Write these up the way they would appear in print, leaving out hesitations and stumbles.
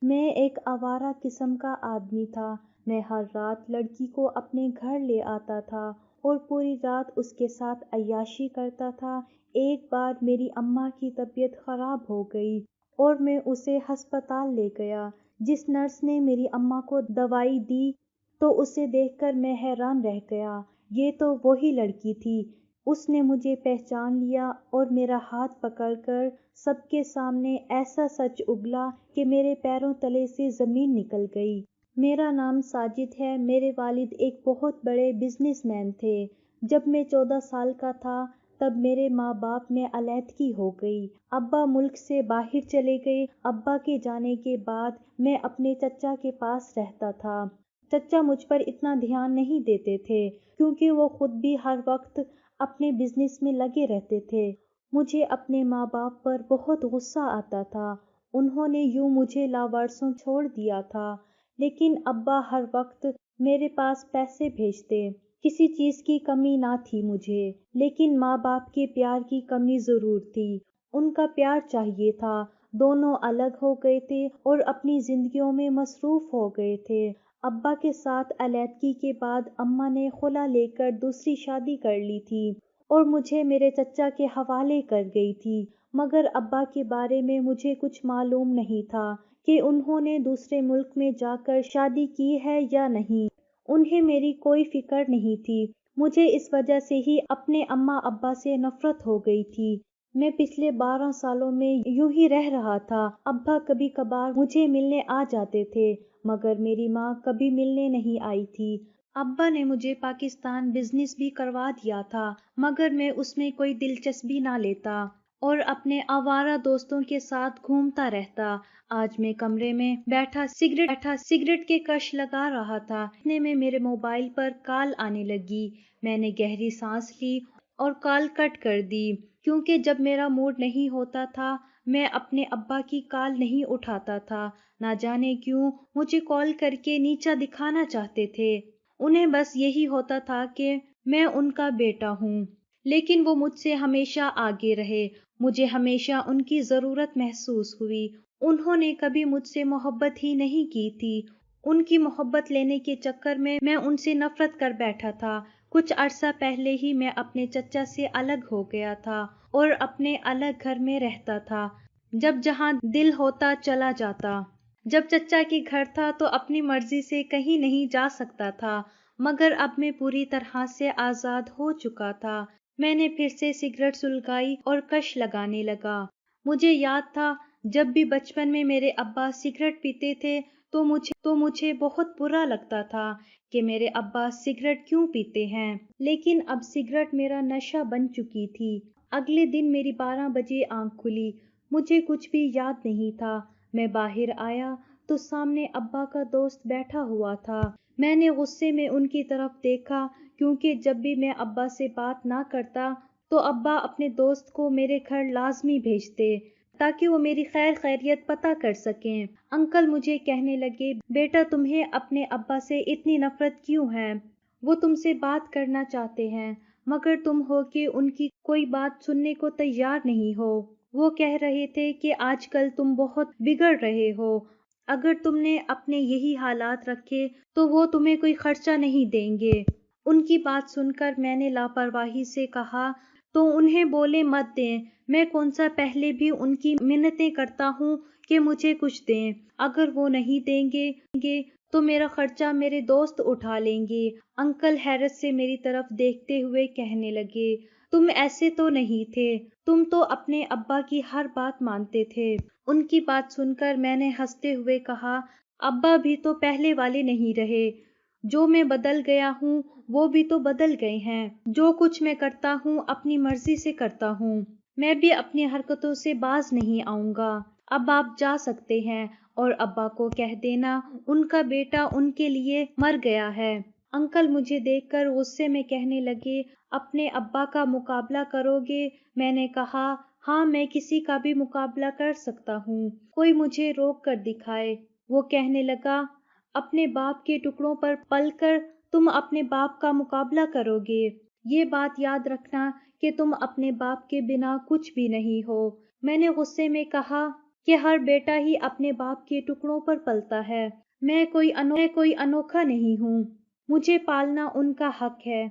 میں ایک آوارہ قسم کا آدمی تھا۔ میں ہر رات لڑکی کو اپنے گھر لے آتا تھا اور پوری رات اس کے ساتھ عیاشی کرتا تھا۔ ایک بار میری اماں کی طبیعت خراب ہو گئی اور میں اسے ہسپتال لے گیا۔ جس نرس نے میری اماں کو دوائی دی تو اسے دیکھ کر میں حیران رہ گیا۔ یہ تو وہی لڑکی تھی۔ اس نے مجھے پہچان لیا اور میرا ہاتھ پکڑ کر سب کے سامنے ایسا سچ اگلا کہ میرے پیروں تلے سے زمین نکل گئی۔ میرا نام ساجد ہے۔ میرے والد ایک بہت بڑے بزنس مین تھے۔ جب میں 14 سال کا تھا تب میرے ماں باپ میں علیحدگی ہو گئی۔ ابا ملک سے باہر چلے گئے۔ ابا کے جانے کے بعد میں اپنے چچا کے پاس رہتا تھا۔ چچا مجھ پر اتنا دھیان نہیں دیتے تھے کیونکہ وہ خود بھی ہر وقت اپنے بزنس میں لگے رہتے تھے۔ مجھے اپنے ماں باپ پر بہت غصہ آتا تھا۔ انہوں نے یوں مجھے لاوارثوں چھوڑ دیا تھا، لیکن ابا ہر وقت میرے پاس پیسے بھیجتے۔ کسی چیز کی کمی نہ تھی مجھے، لیکن ماں باپ کے پیار کی کمی ضرور تھی۔ ان کا پیار چاہیے تھا۔ دونوں الگ ہو گئے تھے اور اپنی زندگیوں میں مصروف ہو گئے تھے۔ ابا کے ساتھ علیحدگی کے بعد اماں نے خلا لے کر دوسری شادی کر لی تھی اور مجھے میرے چچا کے حوالے کر گئی تھی، مگر ابا کے بارے میں مجھے کچھ معلوم نہیں تھا کہ انہوں نے دوسرے ملک میں جا کر شادی کی ہے یا نہیں۔ انہیں میری کوئی فکر نہیں تھی۔ مجھے اس وجہ سے ہی اپنے اماں ابا سے نفرت ہو گئی تھی۔ میں پچھلے 12 سالوں میں یوں ہی رہ رہا تھا۔ ابا کبھی کبھار مجھے ملنے آ جاتے تھے، مگر میری ماں کبھی ملنے نہیں آئی تھی۔ ابا نے مجھے پاکستان بزنس بھی کروا دیا تھا، مگر میں اس میں کوئی دلچسپی نہ لیتا اور اپنے آوارہ دوستوں کے ساتھ گھومتا رہتا۔ آج میں کمرے میں بیٹھا سگریٹ کے کش لگا رہا تھا، اتنے میں میرے موبائل پر کال آنے لگی۔ میں نے گہری سانس لی اور کال کٹ کر دی، کیونکہ جب میرا موڈ نہیں ہوتا تھا میں اپنے ابا کی کال نہیں اٹھاتا تھا۔ نہ جانے کیوں مجھے کال کر کے نیچا دکھانا چاہتے تھے۔ انہیں بس یہی ہوتا تھا کہ میں ان کا بیٹا ہوں، لیکن وہ مجھ سے ہمیشہ آگے رہے۔ مجھے ہمیشہ ان کی ضرورت محسوس ہوئی۔ انہوں نے کبھی مجھ سے محبت ہی نہیں کی تھی۔ ان کی محبت لینے کے چکر میں ان سے نفرت کر بیٹھا تھا۔ کچھ عرصہ پہلے ہی میں اپنے چچا سے الگ ہو گیا تھا اور اپنے الگ گھر میں رہتا تھا۔ جب جہاں دل ہوتا چلا جاتا۔ جب چچا کے گھر تھا تو اپنی مرضی سے کہیں نہیں جا سکتا تھا، مگر اب میں پوری طرح سے آزاد ہو چکا تھا۔ میں نے پھر سے سگریٹ سلگائی اور کش لگانے لگا۔ مجھے یاد تھا جب بھی بچپن میں میرے ابا سگریٹ پیتے تھے تو مجھے بہت برا لگتا تھا کہ میرے ابا سگریٹ کیوں پیتے ہیں، لیکن اب سگریٹ میرا نشہ بن چکی تھی۔ اگلے دن میری 12 بجے آنکھ کھلی۔ مجھے کچھ بھی یاد نہیں تھا۔ میں باہر آیا تو سامنے ابا کا دوست بیٹھا ہوا تھا۔ میں نے غصے میں ان کی طرف دیکھا، کیونکہ جب بھی میں ابا سے بات نہ کرتا تو ابا اپنے دوست کو میرے گھر لازمی بھیجتے تاکہ وہ میری خیریت پتہ کر سکیں۔ انکل مجھے کہنے لگے، بیٹا تمہیں اپنے ابا سے اتنی نفرت کیوں ہے؟ وہ تم سے بات کرنا چاہتے ہیں، مگر تم ہو کہ ان کی کوئی بات سننے کو تیار نہیں ہو۔ وہ کہہ رہے تھے کہ آج کل تم بہت بگڑ رہے ہو۔ اگر تم نے اپنے یہی حالات رکھے تو وہ تمہیں کوئی خرچہ نہیں دیں گے۔ ان کی بات سن کر میں نے لاپرواہی سے کہا، تو انہیں بولے مت دیں۔ میں کون سا پہلے بھی ان کی منتیں کرتا ہوں کہ مجھے کچھ دیں۔ اگر وہ نہیں دیں گے تو میرا خرچہ میرے دوست اٹھا لیں گے۔ انکل حیرت سے میری طرف دیکھتے ہوئے کہنے لگے، تم ایسے تو نہیں تھے، تم تو اپنے ابا کی ہر بات مانتے تھے۔ ان کی بات سن کر میں نے ہنستے ہوئے کہا، ابا بھی تو پہلے والے نہیں رہے۔ جو میں بدل گیا ہوں وہ بھی تو بدل گئے ہیں۔ جو کچھ میں کرتا ہوں اپنی مرضی سے کرتا ہوں۔ میں بھی اپنی حرکتوں سے باز نہیں آؤں گا۔ اب آپ جا سکتے ہیں اور ابا کو کہہ دینا ان کا بیٹا ان کے لیے مر گیا ہے۔ انکل مجھے دیکھ کر غصے میں کہنے لگے، اپنے ابا کا مقابلہ کرو گے؟ میں نے کہا، ہاں میں کسی کا بھی مقابلہ کر سکتا ہوں، کوئی مجھے روک کر دکھائے۔ وہ کہنے لگا، اپنے باپ کے ٹکڑوں پر پل کر تم اپنے باپ کا مقابلہ کرو گے؟ یہ بات یاد رکھنا کہ تم اپنے باپ کے بنا کچھ بھی نہیں ہو۔ میں نے غصے میں کہا، کہ ہر بیٹا ہی اپنے باپ کے ٹکڑوں پر پلتا ہے۔ میں کوئی انوکھا نہیں ہوں، مجھے پالنا ان کا حق ہے۔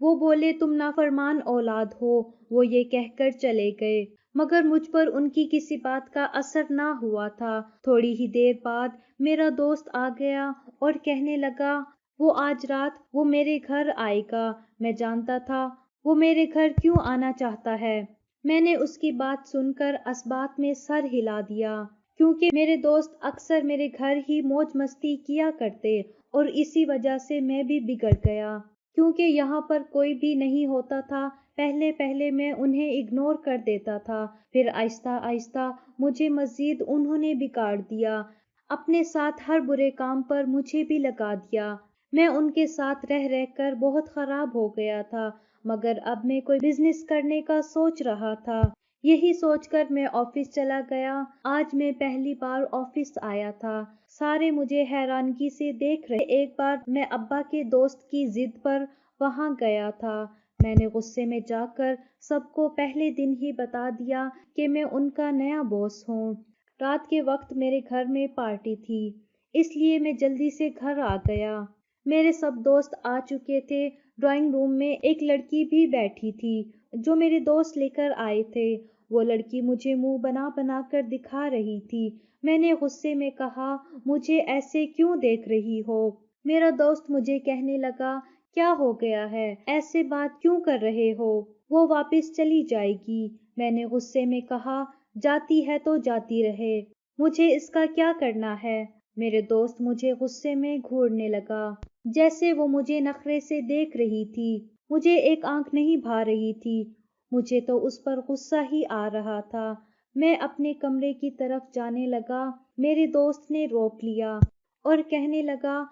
وہ بولے تم نافرمان اولاد ہو، وہ یہ کہہ کر چلے گئے، مگر مجھ پر ان کی کسی بات کا اثر نہ ہوا تھا۔ تھوڑی ہی دیر بعد میرا دوست آ گیا اور کہنے لگا وہ آج رات وہ میرے گھر آئے گا۔ میں جانتا تھا وہ میرے گھر کیوں آنا چاہتا ہے۔ میں نے اس کی بات سن کر اسبات میں سر ہلا دیا، کیونکہ میرے دوست اکثر میرے گھر ہی موج مستی کیا کرتے اور اسی وجہ سے میں بھی بگڑ گیا، کیونکہ یہاں پر کوئی بھی نہیں ہوتا تھا۔ پہلے میں انہیں اگنور کر دیتا تھا، پھر آہستہ آہستہ مجھے مزید انہوں نے بگاڑ دیا، اپنے ساتھ ہر برے کام پر مجھے بھی لگا دیا۔ میں ان کے ساتھ رہ کر بہت خراب ہو گیا تھا، مگر اب میں کوئی بزنس کرنے کا سوچ رہا تھا۔ یہی سوچ کر میں آفس چلا گیا۔ آج میں پہلی بار آفس آیا تھا، سارے مجھے حیرانگی سے دیکھ رہے۔ ایک بار میں ابا کے دوست کی ضد پر وہاں گیا تھا۔ میں نے غصے میں جا کر سب کو پہلے دن ہی بتا دیا کہ میں ان کا نیا باس ہوں۔ رات کے وقت میرے گھر میں پارٹی تھی، اس لیے میں جلدی سے گھر آ گیا۔ میرے سب دوست آ چکے تھے۔ ڈرائنگ روم میں ایک لڑکی بھی بیٹھی تھی جو میرے دوست لے کر آئے تھے۔ وہ لڑکی مجھے منہ بنا بنا کر دکھا رہی تھی۔ میں نے غصے میں کہا مجھے ایسے کیوں دیکھ رہی ہو؟ میرا دوست مجھے کہنے لگا کیا ہو گیا ہے، ایسے بات کیوں کر رہے ہو؟ وہ واپس چلی جائے گی۔ میں نے غصے میں کہا جاتی ہے تو جاتی رہے، مجھے اس کا کیا کرنا ہے؟ میرے دوست مجھے غصے میں گھورنے لگا، جیسے وہ مجھے نخرے سے دیکھ رہی تھی، مجھے ایک آنکھ نہیں بھا رہی تھی۔ مجھے تو اس پر غصہ ہی آ رہا تھا۔ میں اپنے کمرے کی طرف جانے لگا، میرے دوست نے روک لیا اور کہنے لگا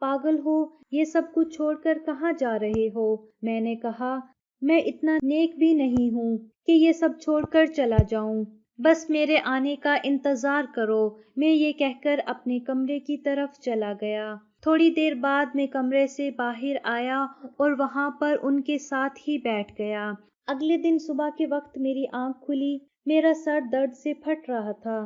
پاگل ہو، یہ سب کچھ چھوڑ کر کہاں جا رہے ہو؟ میں نے کہا میں اتنا نیک بھی نہیں ہوں کہ یہ سب چھوڑ کر چلا جاؤں، بس میرے آنے کا انتظار کرو۔ میں یہ کہہ کر اپنے کمرے کی طرف چلا گیا۔ تھوڑی دیر بعد میں کمرے سے باہر آیا اور وہاں پر ان کے ساتھ ہی بیٹھ گیا۔ اگلے دن صبح کے وقت میری آنکھ کھلی، میرا سر درد سے پھٹ رہا تھا۔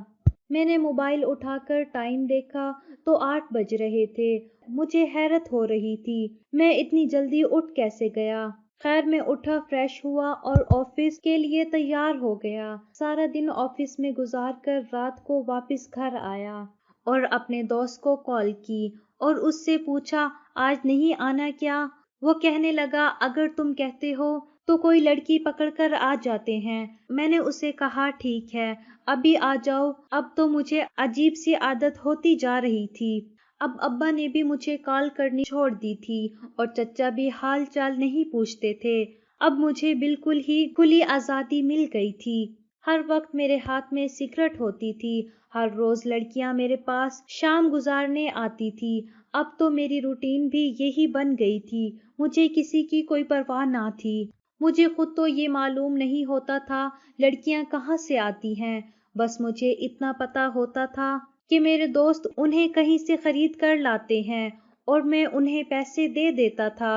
میں نے موبائل اٹھا کر ٹائم دیکھا تو 8 بج رہے تھے۔ مجھے حیرت ہو رہی تھی میں اتنی جلدی اٹھ کیسے گیا۔ خیر میں اٹھا، فریش ہوا اور آفس کے لیے تیار ہو گیا۔ سارا دن آفس میں گزار کر رات کو واپس گھر آیا اور اپنے دوست کو کال کی اور اس سے پوچھا آج نہیں آنا کیا؟ وہ کہنے لگا اگر تم کہتے ہو تو کوئی لڑکی پکڑ کر آ جاتے ہیں۔ میں نے اسے کہا ٹھیک ہے، ابھی آ جاؤ۔ اب تو مجھے عجیب سی عادت ہوتی جا رہی تھی۔ اب ابا نے بھی مجھے کال کرنی چھوڑ دی تھی اور چچا بھی حال چال نہیں پوچھتے تھے۔ اب مجھے بالکل ہی کھلی آزادی مل گئی تھی۔ ہر وقت میرے ہاتھ میں سگریٹ ہوتی تھی۔ ہر روز لڑکیاں میرے پاس شام گزارنے آتی تھی۔ اب تو میری روٹین بھی یہی بن گئی تھی۔ مجھے کسی کی کوئی پرواہ نہ تھی۔ مجھے خود تو یہ معلوم نہیں ہوتا تھا لڑکیاں کہاں سے آتی ہیں، بس مجھے اتنا پتا ہوتا تھا کہ میرے دوست انہیں کہیں سے خرید کر لاتے ہیں اور میں انہیں پیسے دے دیتا تھا۔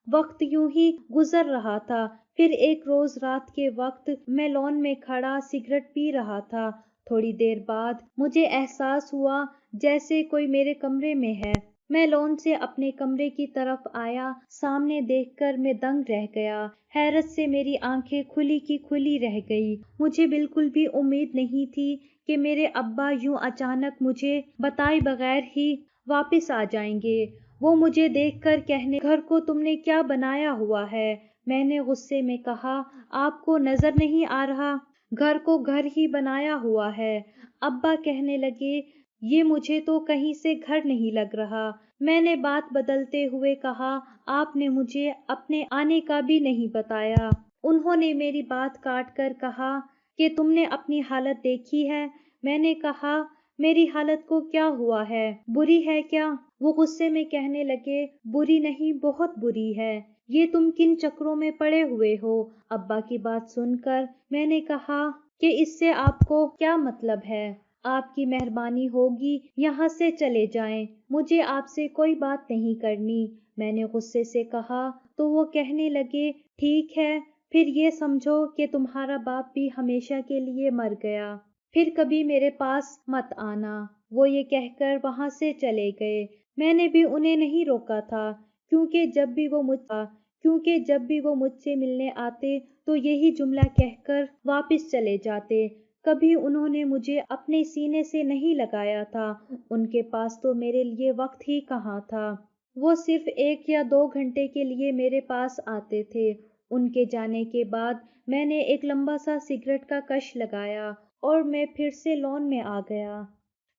وقت یوں ہی گزر رہا تھا۔ پھر ایک روز رات کے وقت میں لان میں کھڑا سگریٹ پی رہا تھا۔ تھوڑی دیر بعد مجھے احساس ہوا جیسے کوئی میرے کمرے میں ہے۔ میں لان سے اپنے کمرے کی طرف آیا، سامنے دیکھ کر میں دنگ رہ گیا۔ حیرت سے میری آنکھیں کھلی کی کھلی رہ گئی۔ مجھے بالکل بھی امید نہیں تھی کہ میرے ابا یوں اچانک مجھے بتائے بغیر ہی واپس آ جائیں گے۔ وہ مجھے دیکھ کر کہنے گھر کو تم نے کیا بنایا ہوا ہے؟ میں نے غصے میں کہا آپ کو نظر نہیں آ رہا؟ گھر کو گھر ہی بنایا ہوا ہے۔ ابا کہنے لگے یہ مجھے تو کہیں سے گھر نہیں لگ رہا۔ میں نے بات بدلتے ہوئے کہا آپ نے مجھے اپنے آنے کا بھی نہیں بتایا۔ انہوں نے میری بات کاٹ کر کہا کہ تم نے اپنی حالت دیکھی ہے؟ میں نے کہا میری حالت کو کیا ہوا ہے، بری ہے کیا؟ وہ غصے میں کہنے لگے بری نہیں، بہت بری ہے، یہ تم کن چکروں میں پڑے ہوئے ہو؟ ابا کی بات سن کر میں نے کہا کہ اس سے آپ کو کیا مطلب ہے؟ آپ کی مہربانی ہوگی یہاں سے چلے جائیں، مجھے آپ سے کوئی بات نہیں کرنی۔ میں نے غصے سے کہا تو وہ کہنے لگے ٹھیک ہے، پھر یہ سمجھو کہ تمہارا باپ بھی ہمیشہ کے لیے مر گیا۔ پھر کبھی میرے پاس مت آنا۔ وہ یہ کہہ کر وہاں سے چلے گئے۔ میں نے بھی انہیں نہیں روکا تھا، کیونکہ جب بھی وہ مجھ سے ملنے آتے تو یہی جملہ کہہ کر واپس چلے جاتے۔ کبھی انہوں نے مجھے اپنے سینے سے نہیں لگایا تھا، ان کے پاس تو میرے لیے وقت ہی کہاں تھا۔ وہ صرف 1 یا 2 گھنٹے کے لیے میرے پاس آتے تھے۔ ان کے جانے کے بعد میں نے ایک لمبا سا سگریٹ کا کش لگایا اور میں پھر سے لان میں آ گیا۔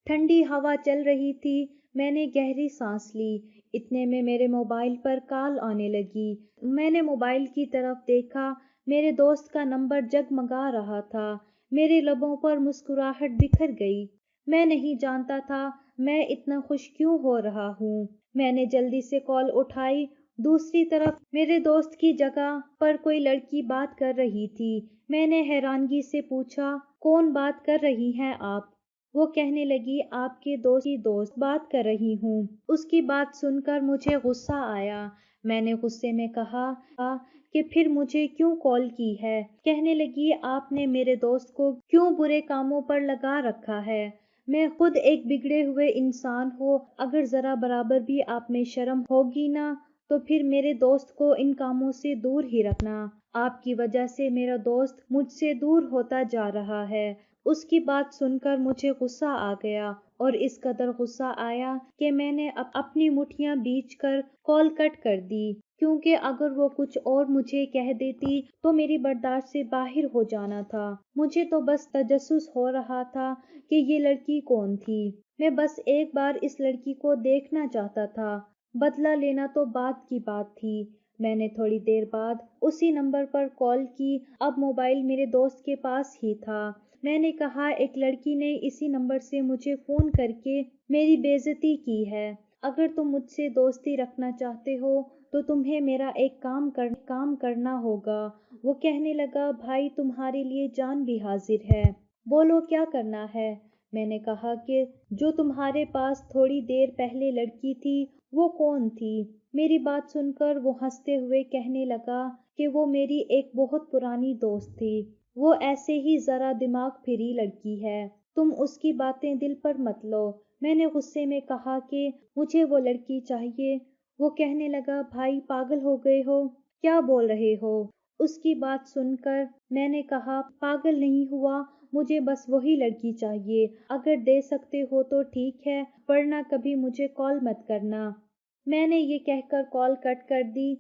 ٹھنڈی ہوا چل رہی تھی، میں نے گہری سانس لی۔ اتنے میں میرے موبائل پر کال آنے لگی۔ میں نے موبائل کی طرف دیکھا، میرے دوست کا نمبر جگمگا رہا تھا۔ میرے لبوں پر مسکراہٹ بکھر گئی۔ میں نہیں جانتا تھا میں اتنا خوش کیوں ہو رہا ہوں۔ میں نے جلدی سے کال اٹھائی۔ دوسری طرف میرے دوست کی جگہ پر کوئی لڑکی بات کر رہی تھی۔ میں نے حیرانگی سے پوچھا، کون بات کر رہی ہیں آپ؟ وہ کہنے لگی، آپ کے دوست کی دوست بات کر رہی ہوں۔ اس کی بات سن کر مجھے غصہ آیا۔ میں نے غصے میں کہا کہ پھر مجھے کیوں کال کی ہے؟ کہنے لگی، آپ نے میرے دوست کو کیوں برے کاموں پر لگا رکھا ہے؟ میں خود ایک بگڑے ہوئے انسان ہوں، اگر ذرا برابر بھی آپ میں شرم ہوگی نا تو پھر میرے دوست کو ان کاموں سے دور ہی رکھنا۔ آپ کی وجہ سے میرا دوست مجھ سے دور ہوتا جا رہا ہے۔ اس کی بات سن کر مجھے غصہ آ گیا، اور اس قدر غصہ آیا کہ میں نے اپنی مٹھیاں بیچ کر کال کٹ کر دی، کیونکہ اگر وہ کچھ اور مجھے کہہ دیتی تو میری برداشت سے باہر ہو جانا تھا۔ مجھے تو بس تجسس ہو رہا تھا کہ یہ لڑکی کون تھی۔ میں بس ایک بار اس لڑکی کو دیکھنا چاہتا تھا، بدلہ لینا تو بعد کی بات تھی۔ میں نے تھوڑی دیر بعد اسی نمبر پر کال کی۔ اب موبائل میرے دوست کے پاس ہی تھا۔ میں نے کہا، ایک لڑکی نے اسی نمبر سے مجھے فون کر کے میری بے عزتی کی ہے۔ اگر تم مجھ سے دوستی رکھنا چاہتے ہو تو تمہیں میرا ایک کام کرنا ہوگا۔ وہ کہنے لگا، بھائی تمہارے لیے جان بھی حاضر ہے، بولو کیا کرنا ہے؟ میں نے کہا کہ جو تمہارے پاس تھوڑی دیر پہلے لڑکی تھی وہ کون تھی؟ میری بات سن کر وہ ہنستے ہوئے کہنے لگا کہ وہ میری ایک بہت پرانی دوست تھی، وہ ایسے ہی ذرا دماغ پھری لڑکی ہے، تم اس کی باتیں دل پر مت لو۔ میں نے غصے میں کہا کہ مجھے وہ لڑکی چاہیے۔ وہ کہنے لگا، بھائی پاگل ہو گئے ہو، کیا بول رہے ہو؟ اس کی بات سن کر میں نے کہا، پاگل نہیں ہوا، مجھے بس وہی لڑکی چاہیے، اگر دے سکتے ہو تو ٹھیک ہے، ورنہ کبھی مجھے کال مت کرنا۔ میں نے یہ کہہ کر کال کٹ کر دی۔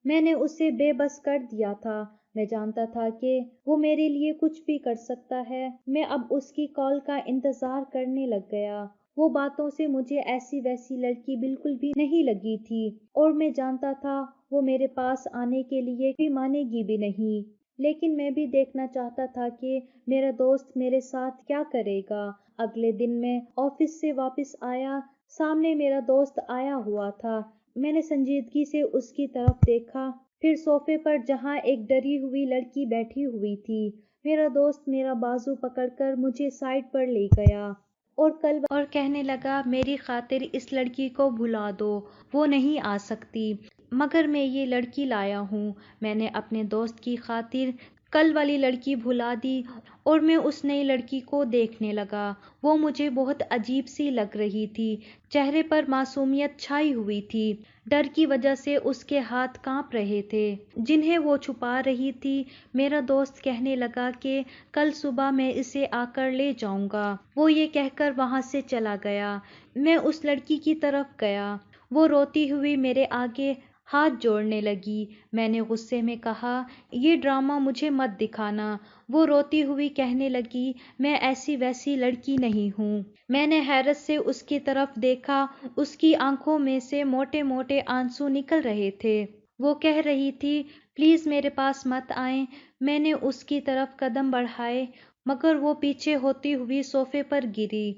میں نے اسے بے بس کر دیا تھا۔ میں جانتا تھا کہ وہ میرے لیے کچھ بھی کر سکتا ہے۔ میں اب اس کی کال کا انتظار کرنے لگ گیا۔ وہ باتوں سے مجھے ایسی ویسی لڑکی بالکل بھی نہیں لگی تھی، اور میں جانتا تھا وہ میرے پاس آنے کے لیے بھی مانے گی بھی نہیں، لیکن میں بھی دیکھنا چاہتا تھا کہ میرا دوست میرے ساتھ کیا کرے گا۔ اگلے دن میں آفس سے واپس آیا، سامنے میرا دوست آیا ہوا تھا۔ میں نے سنجیدگی سے اس کی طرف دیکھا، پھر صوفے پر جہاں ایک ڈری ہوئی لڑکی بیٹھی ہوئی تھی۔ میرا دوست میرا بازو پکڑ کر مجھے سائڈ پر لے گیا اور کہنے لگا، میری خاطر اس لڑکی کو بھلا دو، وہ نہیں آ سکتی، مگر میں یہ لڑکی لایا ہوں۔ میں نے اپنے دوست کی خاطر کل والی لڑکی بھلا دی اور میں اس نئی لڑکی کو دیکھنے لگا۔ وہ مجھے بہت عجیب سی لگ رہی تھی، چہرے پر معصومیت چھائی ہوئی تھی، ڈر کی وجہ سے اس کے ہاتھ کانپ رہے تھے جنہیں وہ چھپا رہی تھی۔ میرا دوست کہنے لگا کہ کل صبح میں اسے آ کر لے جاؤں گا۔ وہ یہ کہہ کر وہاں سے چلا گیا۔ میں اس لڑکی کی طرف گیا، وہ روتی ہوئی میرے آگے ہاتھ جوڑنے لگی۔ میں نے غصے میں کہا، یہ ڈرامہ مجھے مت دکھانا۔ وہ روتی ہوئی کہنے لگی، میں ایسی ویسی لڑکی نہیں ہوں۔ میں نے حیرت سے اس کی طرف دیکھا، اس کی آنکھوں میں سے موٹے موٹے آنسو نکل رہے تھے۔ وہ کہہ رہی تھی، پلیز میرے پاس مت آئیں۔ میں نے اس کی طرف قدم بڑھائے، مگر وہ پیچھے ہوتی ہوئی صوفے پر گری۔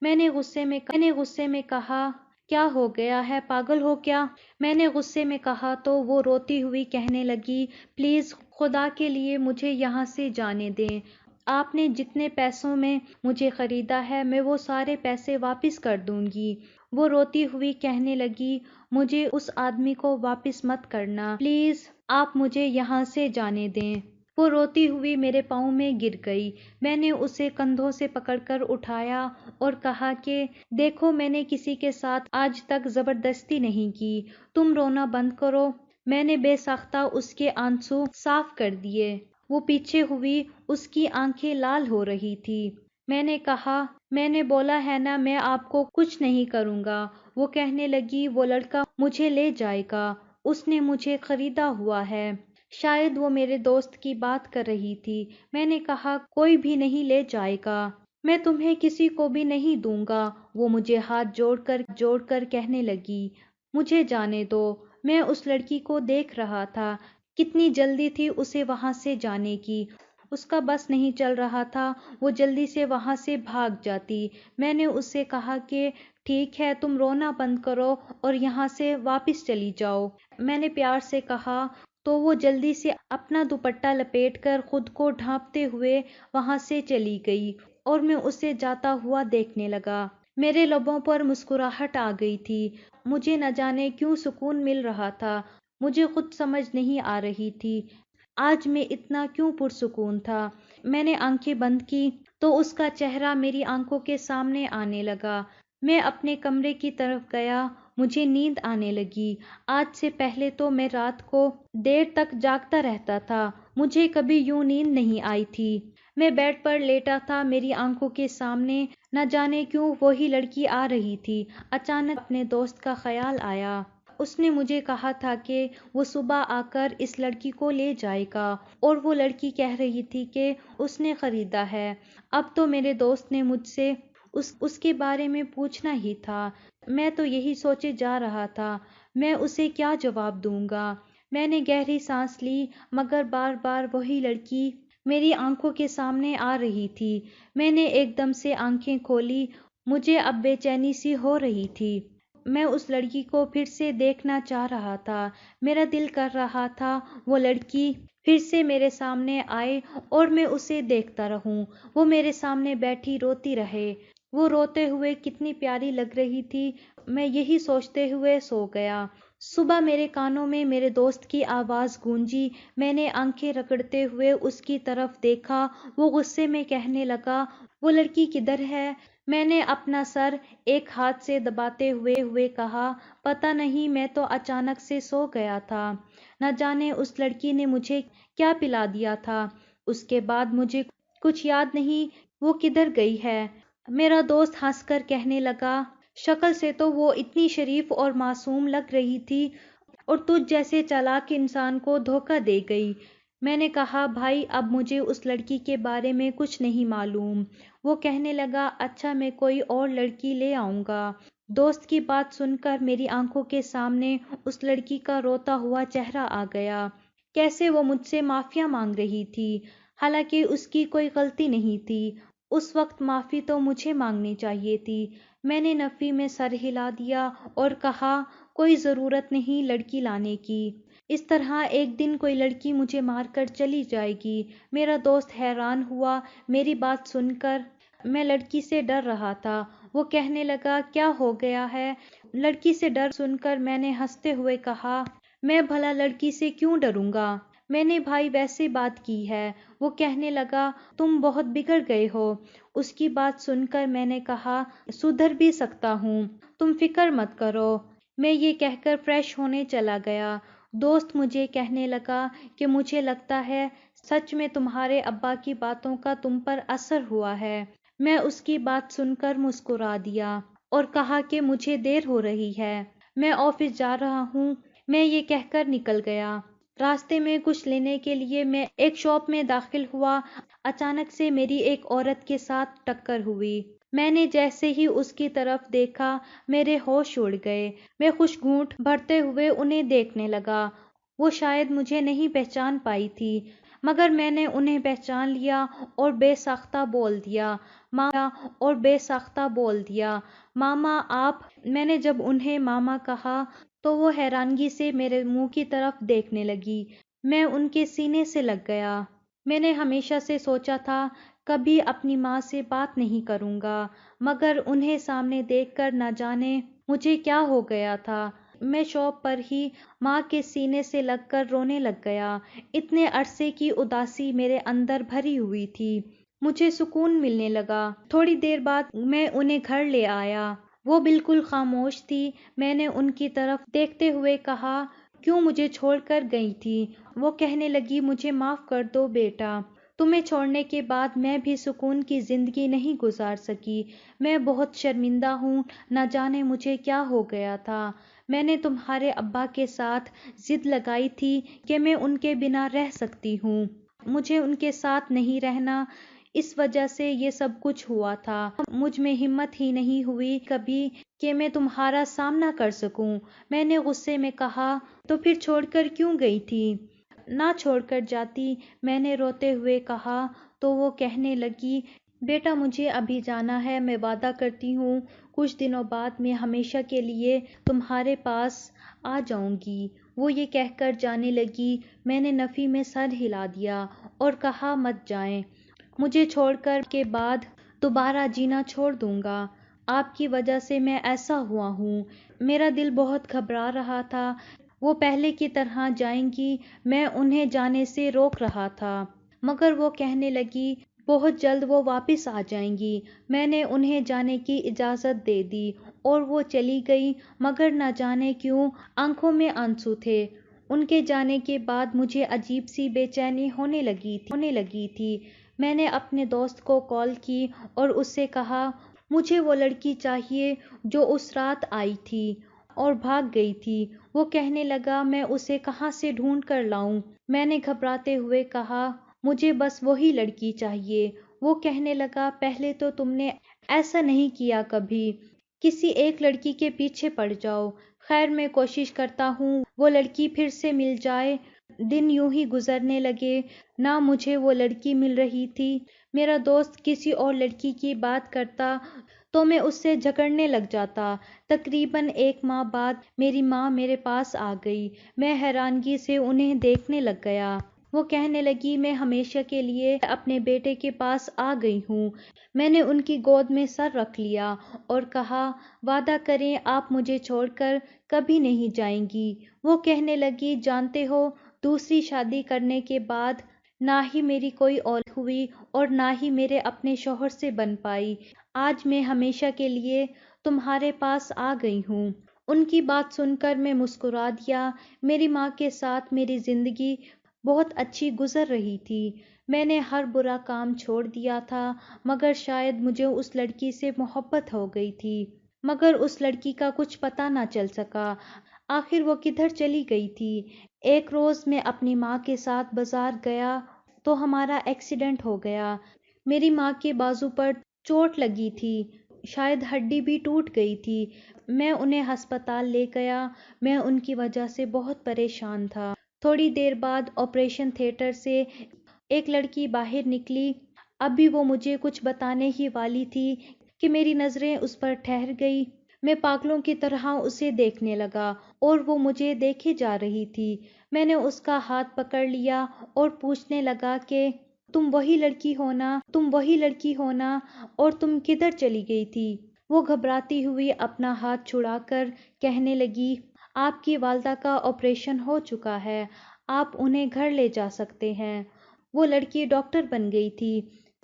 میں نے غصے میں کہا، کیا ہو گیا ہے، پاگل ہو کیا؟ میں نے غصے میں کہا تو وہ روتی ہوئی کہنے لگی، پلیز خدا کے لیے مجھے یہاں سے جانے دیں۔ آپ نے جتنے پیسوں میں مجھے خریدا ہے میں وہ سارے پیسے واپس کر دوں گی۔ وہ روتی ہوئی کہنے لگی، مجھے اس آدمی کو واپس مت کرنا، پلیز آپ مجھے یہاں سے جانے دیں۔ وہ روتی ہوئی میرے پاؤں میں گر گئی۔ میں نے اسے کندھوں سے پکڑ کر اٹھایا اور کہا کہ دیکھو، میں نے کسی کے ساتھ آج تک زبردستی نہیں کی، تم رونا بند کرو۔ میں نے بے ساختہ اس کے آنسو صاف کر دیے۔ وہ پیچھے ہوئی، اس کی آنکھیں لال ہو رہی تھی۔ میں نے کہا، میں نے بولا ہے نا میں آپ کو کچھ نہیں کروں گا۔ وہ کہنے لگی، وہ لڑکا مجھے لے جائے گا، اس نے مجھے خریدا ہوا ہے۔ شاید وہ میرے دوست کی بات کر رہی تھی۔ میں نے کہا، کوئی بھی نہیں لے جائے گا، میں تمہیں کسی کو بھی نہیں دوں گا۔ وہ مجھے ہاتھ جوڑ کر کہنے لگی، مجھے جانے دو۔ میں اس لڑکی کو دیکھ رہا تھا، کتنی جلدی تھی اسے وہاں سے جانے کی۔ اس کا بس نہیں چل رہا تھا، وہ جلدی سے وہاں سے بھاگ جاتی۔ میں نے اس سے کہا کہ ٹھیک ہے، تم رونا بند کرو اور یہاں سے واپس چلی جاؤ۔ میں نے پیار سے کہا تو وہ جلدی سے اپنا دوپٹہ لپیٹ کر خود کو ڈھانپتے ہوئے وہاں سے چلی گئی اور میں اسے جاتا ہوا دیکھنے لگا۔ میرے لبوں پر مسکراہٹ آ گئی تھی۔ مجھے نہ جانے کیوں سکون مل رہا تھا، مجھے خود سمجھ نہیں آ رہی تھی آج میں اتنا کیوں پرسکون تھا۔ میں نے آنکھیں بند کی تو اس کا چہرہ میری آنکھوں کے سامنے آنے لگا۔ میں اپنے کمرے کی طرف گیا، مجھے نیند آنے لگی۔ آج سے پہلے تو میں رات کو دیر تک جاگتا رہتا تھا، مجھے کبھی یوں نیند نہیں آئی تھی۔ میں بیڈ پر لیٹا تھا، میری آنکھوں کے سامنے نہ جانے کیوں وہی لڑکی آ رہی تھی۔ اچانک اپنے دوست کا خیال آیا۔ اس نے مجھے کہا تھا کہ وہ صبح آ کر اس لڑکی کو لے جائے گا اور وہ لڑکی کہہ رہی تھی کہ اس نے خریدا ہے۔ اب تو میرے دوست نے مجھ سے اس کے بارے میں پوچھنا ہی تھا۔ میں تو یہی سوچے جا رہا تھا میں اسے کیا جواب دوں گا۔ میں نے گہری سانس لی، مگر بار بار وہی لڑکی میری آنکھوں کے سامنے آ رہی تھی۔ میں نے ایک دم سے آنکھیں کھولی، مجھے اب بے چینی سی ہو رہی تھی۔ میں اس لڑکی کو پھر سے دیکھنا چاہ رہا تھا۔ میرا دل کر رہا تھا وہ لڑکی پھر سے میرے سامنے آئے اور میں اسے دیکھتا رہوں، وہ میرے سامنے بیٹھی روتی رہے۔ وہ روتے ہوئے کتنی پیاری لگ رہی تھی، میں یہی سوچتے ہوئے سو گیا۔ صبح میرے کانوں میں میرے دوست کی آواز گونجی۔ میں نے آنکھیں رگڑتے ہوئے اس کی طرف دیکھا۔ وہ غصے میں کہنے لگا، وہ لڑکی کدھر ہے؟ میں نے اپنا سر ایک ہاتھ سے دباتے ہوئے کہا، پتہ نہیں، میں تو اچانک سے سو گیا تھا، نہ جانے اس لڑکی نے مجھے کیا پلا دیا تھا، اس کے بعد مجھے کچھ یاد نہیں وہ کدھر گئی ہے۔ میرا دوست ہنس کر کہنے لگا، شکل سے تو وہ اتنی شریف اور معصوم لگ رہی تھی اور تجھ جیسے چالاک انسان کو دھوکہ دے گئی۔ میں نے کہا، بھائی اب مجھے اس لڑکی کے بارے میں کچھ نہیں معلوم۔ وہ کہنے لگا، اچھا میں کوئی اور لڑکی لے آؤں گا۔ دوست کی بات سن کر میری آنکھوں کے سامنے اس لڑکی کا روتا ہوا چہرہ آ گیا۔ کیسے وہ مجھ سے معافی مانگ رہی تھی، حالانکہ اس کی کوئی غلطی نہیں تھی۔ اس وقت معافی تو مجھے مانگنی چاہیے تھی۔ میں نے نفی میں سر ہلا دیا اور کہا، کوئی ضرورت نہیں لڑکی لانے کی، اس طرح ایک دن کوئی لڑکی مجھے مار کر چلی جائے گی۔ میرا دوست حیران ہوا میری بات سن کر۔ میں لڑکی سے ڈر رہا تھا۔ وہ کہنے لگا، کیا ہو گیا ہے؟ لڑکی سے ڈر سن کر میں نے ہنستے ہوئے کہا، میں بھلا لڑکی سے کیوں ڈروں گا، میں نے بھائی ویسے بات کی ہے۔ وہ کہنے لگا، تم بہت بگڑ گئے ہو۔ اس کی بات سن کر میں نے کہا، سدھر بھی سکتا ہوں، تم فکر مت کرو۔ میں یہ کہہ کر فریش ہونے چلا گیا۔ دوست مجھے کہنے لگا کہ مجھے لگتا ہے سچ میں تمہارے ابا کی باتوں کا تم پر اثر ہوا ہے۔ میں اس کی بات سن کر مسکرا دیا اور کہا کہ مجھے دیر ہو رہی ہے، میں آفس جا رہا ہوں۔ میں یہ کہہ کر نکل گیا۔ راستے میں کچھ لینے کے لیے میں ایک شاپ میں داخل ہوا۔ اچانک سے میری ایک عورت کے ساتھ ٹکر ہوئی۔ میں نے جیسے ہی اس کی طرف دیکھا میرے ہوش اڑ گئے۔ میں خوش گھونٹ بھرتے ہوئے انہیں دیکھنے لگا۔ وہ شاید مجھے نہیں پہچان پائی تھی، مگر میں نے انہیں پہچان لیا اور بے ساختہ بول دیا، ماما آپ۔ میں نے جب انہیں ماما کہا تو وہ حیرانگی سے میرے منہ کی طرف دیکھنے لگی۔ میں ان کے سینے سے لگ گیا۔ میں نے ہمیشہ سے سوچا تھا کبھی اپنی ماں سے بات نہیں کروں گا، مگر انہیں سامنے دیکھ کر نہ جانے مجھے کیا ہو گیا تھا، میں شاپ پر ہی ماں کے سینے سے لگ کر رونے لگ گیا۔ اتنے عرصے کی اداسی میرے اندر بھری ہوئی تھی، مجھے سکون ملنے لگا۔ تھوڑی دیر بعد میں انہیں گھر لے آیا، وہ بالکل خاموش تھی۔ میں نے ان کی طرف دیکھتے ہوئے کہا، کیوں مجھے چھوڑ کر گئی تھی؟ وہ کہنے لگی، مجھے معاف کر دو بیٹا، تمہیں چھوڑنے کے بعد میں بھی سکون کی زندگی نہیں گزار سکی۔ میں بہت شرمندہ ہوں، نہ جانے مجھے کیا ہو گیا تھا۔ میں نے تمہارے ابا کے ساتھ ضد لگائی تھی کہ میں ان کے بنا رہ سکتی ہوں، مجھے ان کے ساتھ نہیں رہنا، اس وجہ سے یہ سب کچھ ہوا تھا۔ مجھ میں ہمت ہی نہیں ہوئی کبھی کہ میں تمہارا سامنا کر سکوں۔ میں نے غصے میں کہا، تو پھر چھوڑ کر کیوں گئی تھی؟ نہ چھوڑ کر جاتی، میں نے روتے ہوئے کہا۔ تو وہ کہنے لگی، بیٹا مجھے ابھی جانا ہے، میں وعدہ کرتی ہوں کچھ دنوں بعد میں ہمیشہ کے لیے تمہارے پاس آ جاؤں گی۔ وہ یہ کہہ کر جانے لگی۔ میں نے نفی میں سر ہلا دیا اور کہا، مت جائیں، مجھے چھوڑ کر کے بعد دوبارہ جینا چھوڑ دوں گا۔ آپ کی وجہ سے میں ایسا ہوا ہوں۔ میرا دل بہت گھبرا رہا تھا، وہ پہلے کی طرح جائیں گی، میں انہیں جانے سے روک رہا تھا، مگر وہ کہنے لگی بہت جلد وہ واپس آ جائیں گی۔ میں نے انہیں جانے کی اجازت دے دی اور وہ چلی گئی، مگر نہ جانے کیوں آنکھوں میں آنسو تھے۔ ان کے جانے کے بعد مجھے عجیب سی بے چینی ہونے لگی تھی۔ میں نے اپنے دوست کو کال کی اور اس سے کہا، مجھے وہ لڑکی چاہیے جو اس رات آئی تھی اور بھاگ گئی تھی۔ وہ کہنے لگا، میں اسے کہاں سے ڈھونڈ کر لاؤں؟ میں نے گھبراتے ہوئے کہا، مجھے بس وہی لڑکی چاہیے۔ وہ کہنے لگا، پہلے تو تم نے ایسا نہیں کیا کبھی، کسی ایک لڑکی کے پیچھے پڑ جاؤ۔ خیر میں کوشش کرتا ہوں وہ لڑکی پھر سے مل جائے۔ دن یوں ہی گزرنے لگے، نہ مجھے وہ لڑکی مل رہی تھی۔ میرا دوست کسی اور لڑکی کی بات کرتا تو میں اس سے جھگڑنے لگ جاتا۔ تقریباً 1 ماہ بعد میری ماں میرے پاس آ گئی۔ میں حیرانگی سے انہیں دیکھنے لگ گیا۔ وہ کہنے لگی، میں ہمیشہ کے لیے اپنے بیٹے کے پاس آ گئی ہوں۔ میں نے ان کی گود میں سر رکھ لیا اور کہا، وعدہ کریں آپ مجھے چھوڑ کر کبھی نہیں جائیں گی۔ وہ کہنے لگی، جانتے ہو دوسری شادی کرنے کے بعد نہ ہی میری کوئی اولاد ہوئی اور نہ ہی میرے اپنے شوہر سے بن پائی۔ آج میں ہمیشہ کے لیے تمہارے پاس آ گئی ہوں۔ ان کی بات سن کر میں مسکرا دیا۔ میری ماں کے ساتھ میری زندگی بہت اچھی گزر رہی تھی۔ میں نے ہر برا کام چھوڑ دیا تھا، مگر شاید مجھے اس لڑکی سے محبت ہو گئی تھی، مگر اس لڑکی کا کچھ پتہ نہ چل سکا۔ آخر وہ کدھر چلی گئی تھی؟ ایک روز میں اپنی ماں کے ساتھ بازار گیا تو ہمارا ایکسیڈنٹ ہو گیا۔ میری ماں کے بازو پر چوٹ لگی تھی، شاید ہڈی بھی ٹوٹ گئی تھی۔ میں انہیں ہسپتال لے گیا، میں ان کی وجہ سے بہت پریشان تھا۔ تھوڑی دیر بعد آپریشن تھیٹر سے ایک لڑکی باہر نکلی، ابھی وہ مجھے کچھ بتانے ہی والی تھی کہ میری نظریں اس پر ٹھہر گئی۔ میں پاگلوں کی طرح اسے دیکھنے لگا اور وہ مجھے دیکھے جا رہی تھی۔ میں نے اس کا ہاتھ پکڑ لیا اور پوچھنے لگا کہ تم وہی لڑکی ہو نا اور تم کدھر چلی گئی تھی؟ وہ گھبراتی ہوئی اپنا ہاتھ چھڑا کر کہنے لگی، آپ کی والدہ کا آپریشن ہو چکا ہے، آپ انہیں گھر لے جا سکتے ہیں۔ وہ لڑکی ڈاکٹر بن گئی تھی۔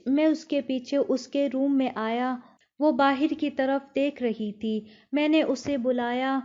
میں اس کے پیچھے اس کے روم میں آیا، وہ باہر کی طرف دیکھ رہی تھی۔ میں نے اسے بلایا،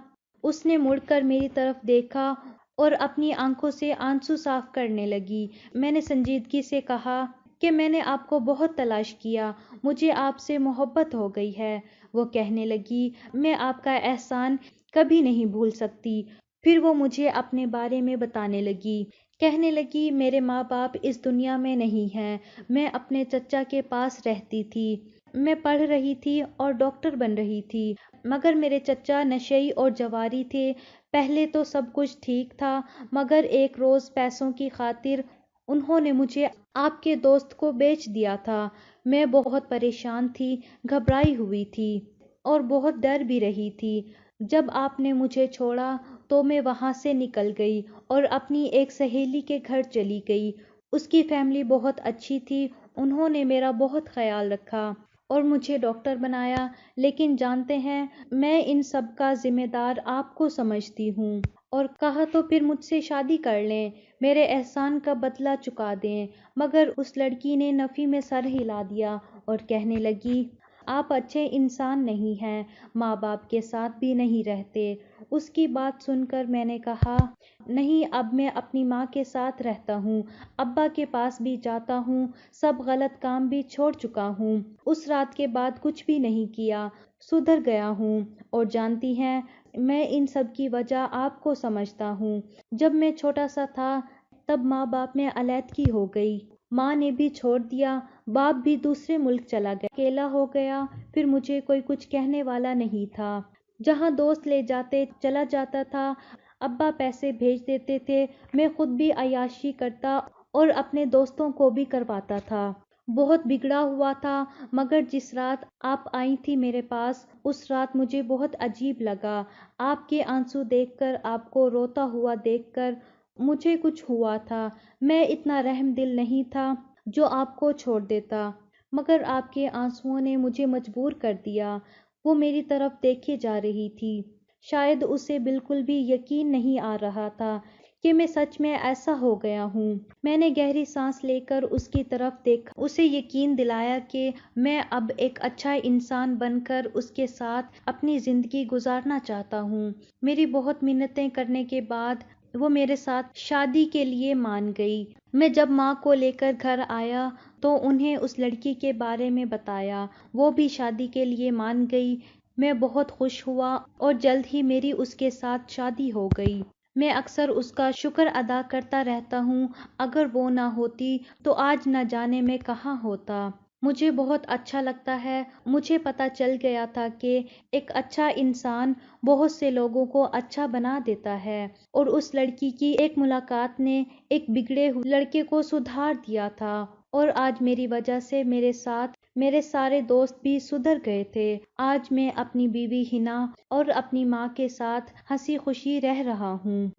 اس نے مڑ کر میری طرف دیکھا اور اپنی آنکھوں سے آنسو صاف کرنے لگی۔ میں نے سنجیدگی سے کہا کہ میں نے آپ کو بہت تلاش کیا، مجھے آپ سے محبت ہو گئی ہے۔ وہ کہنے لگی، میں آپ کا احسان کبھی نہیں بھول سکتی۔ پھر وہ مجھے اپنے بارے میں بتانے لگی، کہنے لگی، میرے ماں باپ اس دنیا میں نہیں ہیں، میں اپنے چچا کے پاس رہتی تھی، میں پڑھ رہی تھی اور ڈاکٹر بن رہی تھی، مگر میرے چچا نشئی اور جواری تھے۔ پہلے تو سب کچھ ٹھیک تھا، مگر ایک روز پیسوں کی خاطر انہوں نے مجھے آپ کے دوست کو بیچ دیا تھا۔ میں بہت پریشان تھی، گھبرائی ہوئی تھی اور بہت ڈر بھی رہی تھی۔ جب آپ نے مجھے چھوڑا تو میں وہاں سے نکل گئی اور اپنی ایک سہیلی کے گھر چلی گئی۔ اس کی فیملی بہت اچھی تھی، انہوں نے میرا بہت خیال رکھا اور مجھے ڈاکٹر بنایا، لیکن جانتے ہیں میں ان سب کا ذمہ دار آپ کو سمجھتی ہوں، اور کہا تو پھر مجھ سے شادی کر لیں، میرے احسان کا بدلہ چکا دیں۔ مگر اس لڑکی نے نفی میں سر ہلا دیا اور کہنے لگی، آپ اچھے انسان نہیں ہیں، ماں باپ کے ساتھ بھی نہیں رہتے۔ اس کی بات سن کر میں نے کہا، نہیں، اب میں اپنی ماں کے ساتھ رہتا ہوں، ابا کے پاس بھی جاتا ہوں، سب غلط کام بھی چھوڑ چکا ہوں، اس رات کے بعد کچھ بھی نہیں کیا، سدھر گیا ہوں، اور جانتی ہیں میں ان سب کی وجہ آپ کو سمجھتا ہوں۔ جب میں چھوٹا سا تھا تب ماں باپ میں علیحدگی ہو گئی، ماں نے بھی چھوڑ دیا، باپ بھی دوسرے ملک چلا گیا، اکیلا ہو گیا، پھر مجھے کوئی کچھ کہنے والا نہیں تھا، جہاں دوست لے جاتے چلا جاتا تھا، ابا پیسے بھیج دیتے تھے، میں خود بھی عیاشی کرتا اور اپنے دوستوں کو بھی کرواتا تھا، بہت بگڑا ہوا تھا۔ مگر جس رات آپ آئی تھی میرے پاس، اس رات مجھے بہت عجیب لگا، آپ کے آنسو دیکھ کر، آپ کو روتا ہوا دیکھ کر مجھے کچھ ہوا تھا۔ میں اتنا رحم دل نہیں تھا جو آپ کو چھوڑ دیتا، مگر آپ کے آنسوؤں نے مجھے مجبور کر دیا۔ وہ میری طرف دیکھے جا رہی تھی، شاید اسے بالکل بھی یقین نہیں آ رہا تھا کہ میں سچ میں ایسا ہو گیا ہوں۔ میں نے گہری سانس لے کر اس کی طرف دیکھا، اسے یقین دلایا کہ میں اب ایک اچھا انسان بن کر اس کے ساتھ اپنی زندگی گزارنا چاہتا ہوں۔ میری بہت منتیں کرنے کے بعد وہ میرے ساتھ شادی کے لیے مان گئی۔ میں جب ماں کو لے کر گھر آیا تو انہیں اس لڑکی کے بارے میں بتایا، وہ بھی شادی کے لیے مان گئی۔ میں بہت خوش ہوا اور جلد ہی میری اس کے ساتھ شادی ہو گئی۔ میں اکثر اس کا شکر ادا کرتا رہتا ہوں، اگر وہ نہ ہوتی تو آج نہ جانے میں کہاں ہوتا۔ مجھے بہت اچھا لگتا ہے، مجھے پتہ چل گیا تھا کہ ایک اچھا انسان بہت سے لوگوں کو اچھا بنا دیتا ہے، اور اس لڑکی کی ایک ملاقات نے ایک بگڑے ہوئے لڑکے کو سدھار دیا تھا، اور آج میری وجہ سے میرے ساتھ میرے سارے دوست بھی سدھر گئے تھے۔ آج میں اپنی بیوی حنا اور اپنی ماں کے ساتھ ہنسی خوشی رہ رہا ہوں۔